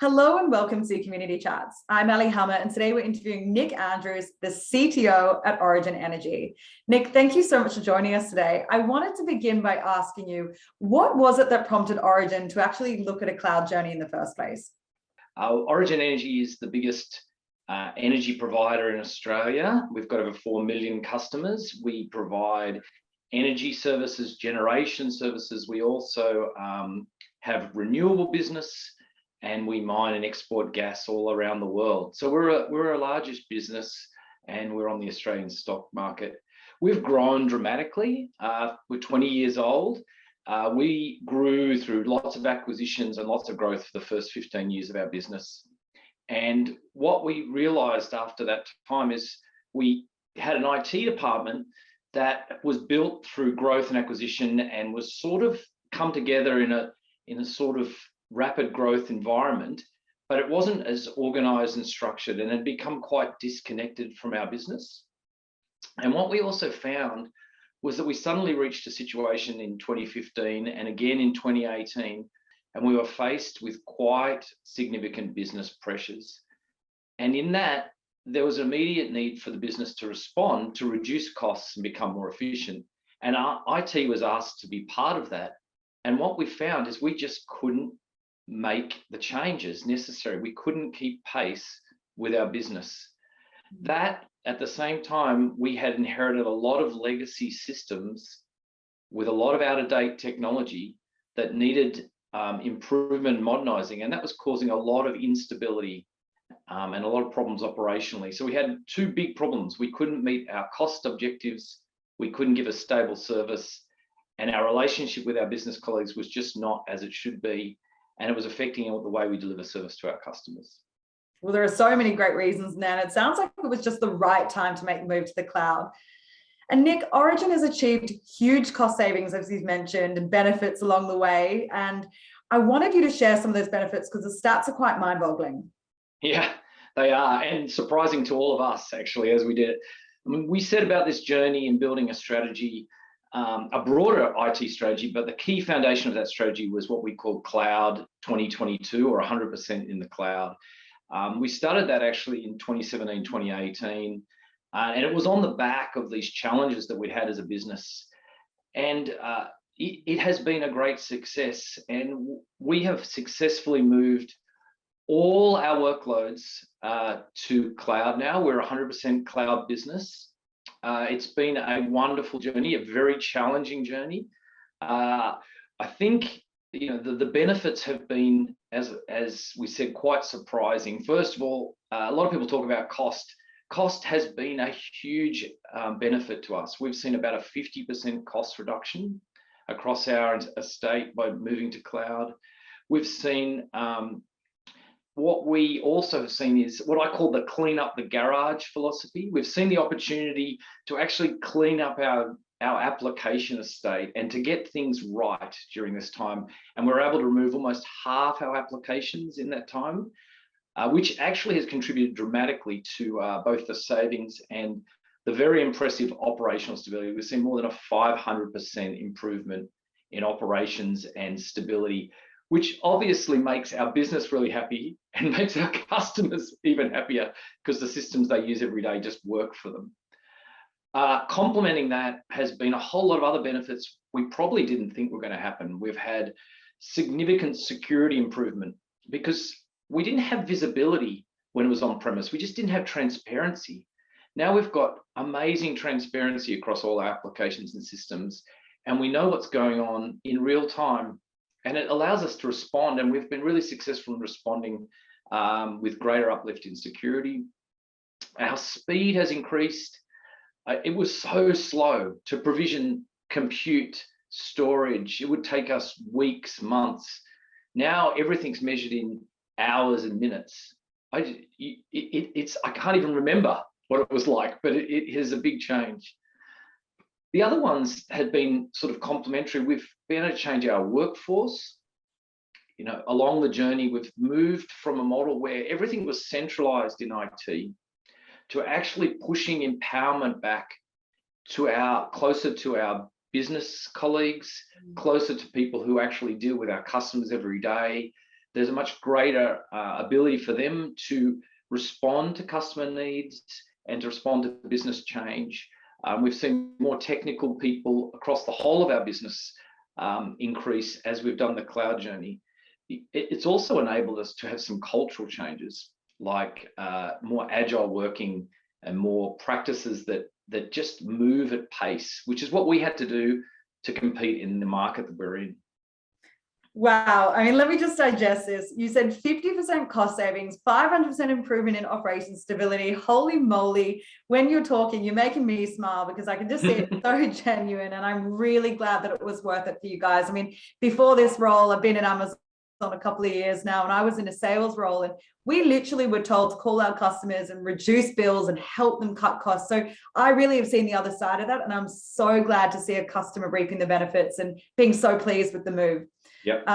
Hello and welcome to Community Chats. I'm Aley Hammer, and today we're interviewing Nick Andrews, the CTO at Origin Energy. Nick, thank you so much for joining us today. I wanted to begin by asking you, what was it that prompted Origin to actually look at a cloud journey in the first place? Origin Energy is the biggest energy provider in Australia. We've got over 4 million customers. We provide energy services, generation services. We also have renewable business, and we mine and export gas all around the world. So we're a largest business, and we're on the Australian stock market. We've grown dramatically. We're 20 years old. We grew through lots of acquisitions and lots of growth for the first 15 years of our business. And what we realized after that time is we had an IT department that was built through growth and acquisition and was sort of come together in a sort of rapid growth environment, but it wasn't as organized and structured, and had become quite disconnected from our business. And what we also found was that we suddenly reached a situation in 2015 and again in 2018, and we were faced with quite significant business pressures. And in that, there was an immediate need for the business to respond, to reduce costs and become more efficient. And our IT was asked to be part of that. And what we found is we just couldn't make the changes necessary. We couldn't keep pace with our business. That, at the same time, we had inherited a lot of legacy systems with a lot of out-of-date technology that needed improvement and modernizing, and that was causing a lot of instability and a lot of problems operationally. So we had two big problems. We couldn't meet our cost objectives, we couldn't give a stable service, and our relationship with our business colleagues was just not as it should be, and it was affecting the way we deliver service to our customers. Well, there are so many great reasons now, and it sounds like it was just the right time to make the move to the cloud. And Nick, Origin has achieved huge cost savings, as you've mentioned, and benefits along the way. And I wanted you to share some of those benefits because the stats are quite mind-boggling. Yeah, they are, and surprising to all of us, actually, as we did it. I mean, we set about this journey in building a strategy, a broader IT strategy, but the key foundation of that strategy was what we call Cloud 2022, or 100% in the cloud. We started that actually in 2017, 2018, and it was on the back of these challenges that we'd had as a business. And it has been a great success, and we have successfully moved all our workloads to cloud now. We're a 100% cloud business. It's been a wonderful journey, a very challenging journey. I think the benefits have been, as we said, quite surprising. First of all, a lot of people talk about cost. Cost has been a huge benefit to us. We've seen about a 50% cost reduction across our estate by moving to cloud. We've seen what we also have seen is what I call the clean up the garage philosophy. We've seen the opportunity to actually clean up our application estate and to get things right during this time. And we're able to remove almost half our applications in that time, which actually has contributed dramatically to both the savings and the very impressive operational stability. We've seen more than a 500% improvement in operations and stability, which obviously makes our business really happy and makes our customers even happier because the systems they use every day just work for them. Complementing that has been a whole lot of other benefits we probably didn't think were going to happen. We've had significant security improvement because we didn't have visibility when it was on premise. We just didn't have transparency. Now we've got amazing transparency across all our applications and systems, and we know what's going on in real time. And it allows us to respond, and we've been really successful in responding with greater uplift in security. Our speed has increased. It was so slow to provision compute storage. It would take us weeks, months. Now everything's measured in hours and minutes. I can't even remember what it was like, but it is a big change. The other ones had been sort of complementary. We've been able to change our workforce. Along the journey, we've moved from a model where everything was centralized in IT to actually pushing empowerment back to closer to our business colleagues, closer to people who actually deal with our customers every day, there's a much greater ability for them to respond to customer needs and to respond to business change. We've seen more technical people across the whole of our business increase as we've done the cloud journey. It's also enabled us to have some cultural changes, like more agile working and more practices that just move at pace, which is what we had to do to compete in the market that we're in. Wow. I mean, let me just digest this. You said 50% cost savings, 500% improvement in operation stability. Holy moly. When you're talking, you're making me smile because I can just see it so genuine. And I'm really glad that it was worth it for you guys. I mean, before this role, I've been at Amazon a couple of years now, and I was in a sales role, and we literally were told to call our customers and reduce bills and help them cut costs. So I really have seen the other side of that, and I'm so glad to see a customer reaping the benefits and being so pleased with the move. Yep.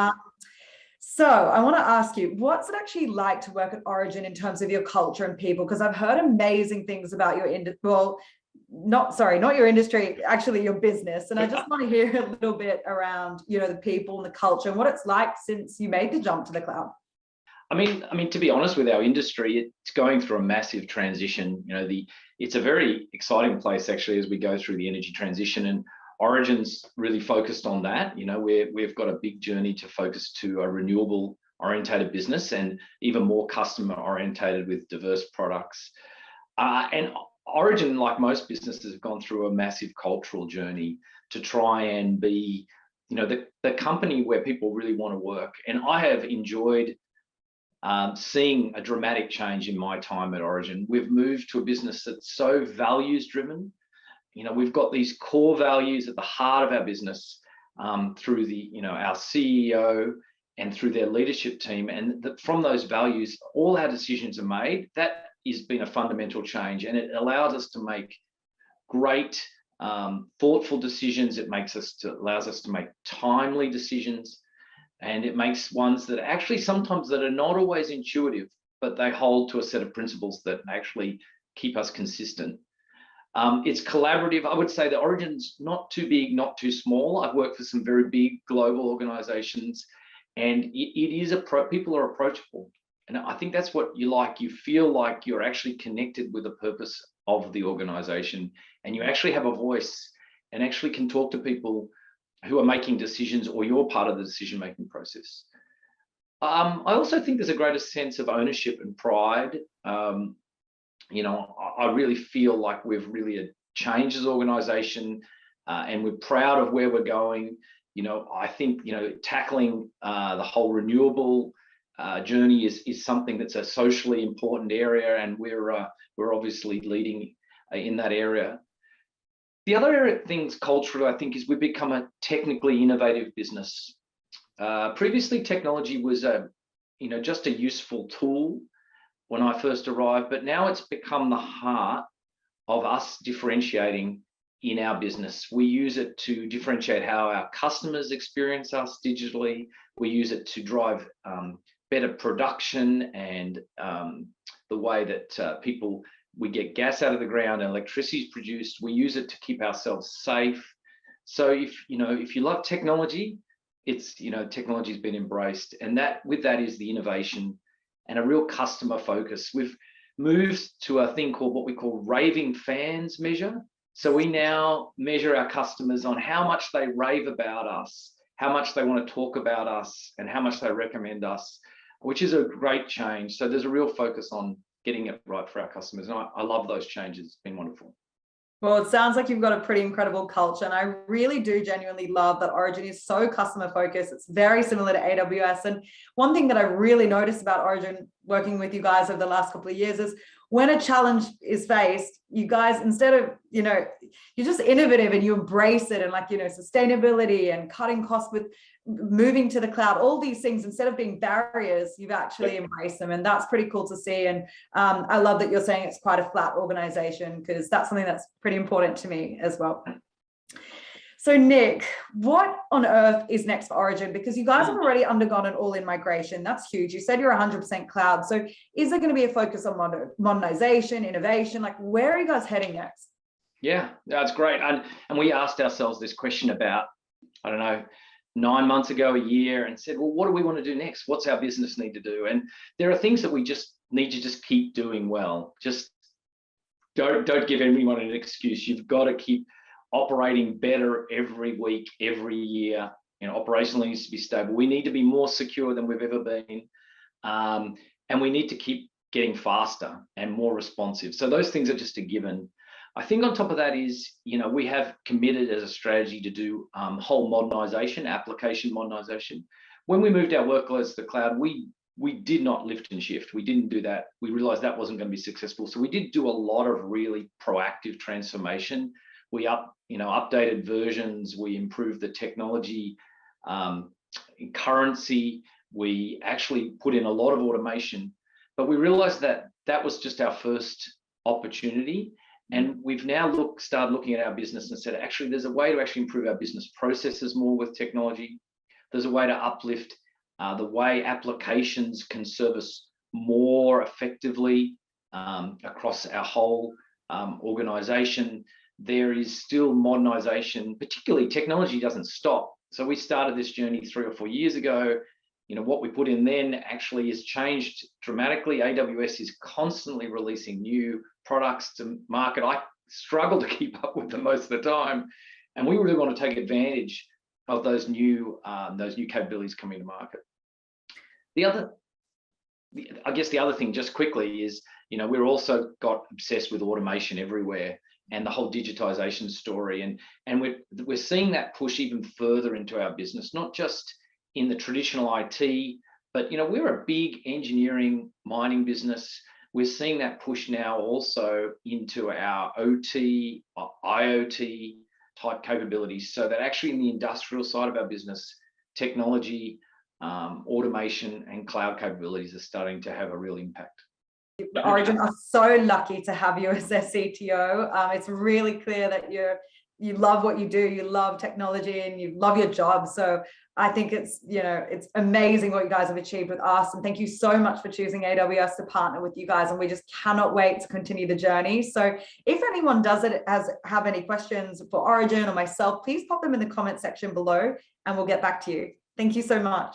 So I want to ask you, what's it actually like to work at Origin in terms of your culture and people? Because I've heard amazing things about your not your industry, actually your business. And I just want to hear a little bit around, the people and the culture and what it's like since you made the jump to the cloud. I mean, to be honest with our industry, it's going through a massive transition. It's a very exciting place actually as we go through the energy transition, and Origin's really focused on that. We've got a big journey to focus to a renewable orientated business and even more customer orientated with diverse products. And Origin, like most businesses, have gone through a massive cultural journey to try and be, the company where people really want to work. And I have enjoyed seeing a dramatic change in my time at Origin. We've moved to a business that's so values driven. We've got these core values at the heart of our business through our CEO and through their leadership team. And from those values, all our decisions are made. That has been a fundamental change, and it allows us to make great, thoughtful decisions. It allows us to make timely decisions, and it makes ones that actually sometimes that are not always intuitive, but they hold to a set of principles that actually keep us consistent. It's collaborative. I would say that Origin's not too big, not too small. I've worked for some very big global organizations, and people are approachable. And I think that's what you like. You feel like you're actually connected with the purpose of the organization, and you actually have a voice and actually can talk to people who are making decisions, or you're part of the decision-making process. I also think there's a greater sense of ownership and pride. I really feel like we've really changed as an organization, and we're proud of where we're going. I think, tackling the whole renewable journey is something that's a socially important area, and we're obviously leading in that area. The other area of things culturally, I think, is we've become a technically innovative business. Previously, technology was just a useful tool when I first arrived, but now it's become the heart of us differentiating in our business. We use it to differentiate how our customers experience us digitally. We use it to drive better production and the way that we get gas out of the ground and electricity is produced. We use it to keep ourselves safe. So if you love technology, technology's been embraced, and with that is the innovation and a real customer focus. We've moved to a thing called what we call raving fans measure. So we now measure our customers on how much they rave about us, how much they want to talk about us, and how much they recommend us, which is a great change. So there's a real focus on getting it right for our customers. And I love those changes. It's been wonderful. Well, it sounds like you've got a pretty incredible culture, and I really do genuinely love that Origin is so customer focused. It's very similar to AWS. And one thing that I really noticed about Origin working with you guys over the last couple of years is when a challenge is faced, you guys, instead of, you're just innovative and you embrace it, and sustainability and cutting costs with moving to the cloud, all these things, instead of being barriers, you've actually embraced them. And that's pretty cool to see. And I love that you're saying it's quite a flat organization, because that's something that's pretty important to me as well. So Nick, what on earth is next for Origin? Because you guys have already undergone an all-in migration. That's huge. You said you're 100% cloud. So is there going to be a focus on modernization, innovation? Where are you guys heading next? Yeah, that's great. And we asked ourselves this question about, 9 months ago, a year, and said, well, what do we want to do next? What's our business need to do? And there are things that we just need to just keep doing well. Just don't give anyone an excuse. You've got to keep operating better every week, every year. Operationally needs to be stable. We need to be more secure than we've ever been. And we need to keep getting faster and more responsive. So those things are just a given. I think on top of that is, we have committed as a strategy to do whole modernization, application modernization. When we moved our workloads to the cloud, we did not lift and shift. We didn't do that. We realized that wasn't going to be successful. So we did do a lot of really proactive transformation. We updated versions. We improved the technology, currency. We actually put in a lot of automation, but we realized that that was just our first opportunity. And we've now started looking at our business and said, actually, there's a way to actually improve our business processes more with technology. There's a way to uplift the way applications can service more effectively across our whole organization. There is still modernization, particularly technology doesn't stop. So we started this journey 3 or 4 years ago. What we put in then actually has changed dramatically. AWS is constantly releasing new products to market. I struggle to keep up with them most of the time. And we really want to take advantage of those new capabilities coming to market. I guess the other thing just quickly is, we're also got obsessed with automation everywhere and the whole digitization story. And we're seeing that push even further into our business, not just in the traditional IT, but we're a big engineering mining business. We're seeing that push now also into our OT, IoT type capabilities, so that actually in the industrial side of our business, technology, automation and cloud capabilities are starting to have a real impact. Origin are so lucky to have you as their CTO. It's really clear that you love what you do, you love technology, and you love your job. So I think it's amazing what you guys have achieved with us. And thank you so much for choosing AWS to partner with you guys. And we just cannot wait to continue the journey. So if anyone have any questions for Origin or myself, please pop them in the comment section below and we'll get back to you. Thank you so much.